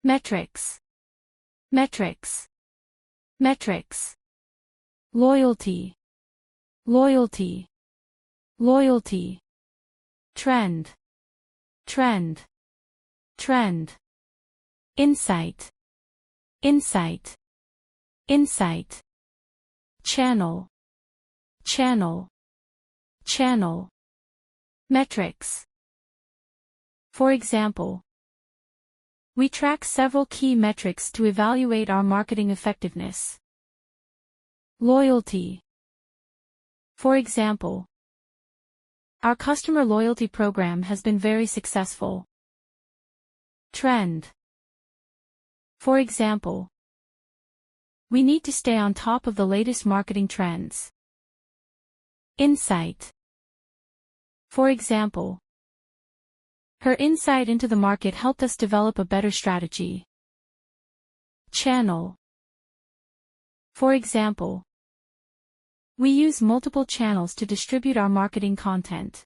metrics, metrics, metrics, loyalty, loyalty, loyalty, trend, trend, trend, insight, insight, insight, channel, channel, channel, metrics. For example, we track several key metrics to evaluate our marketing effectiveness. Loyalty. For example, our customer loyalty program has been very successful. Trend. For example, we need to stay on top of the latest marketing trends. Insight. For example, her insight into the market helped us develop a better strategy. Channel. For example, we use multiple channels to distribute our marketing content.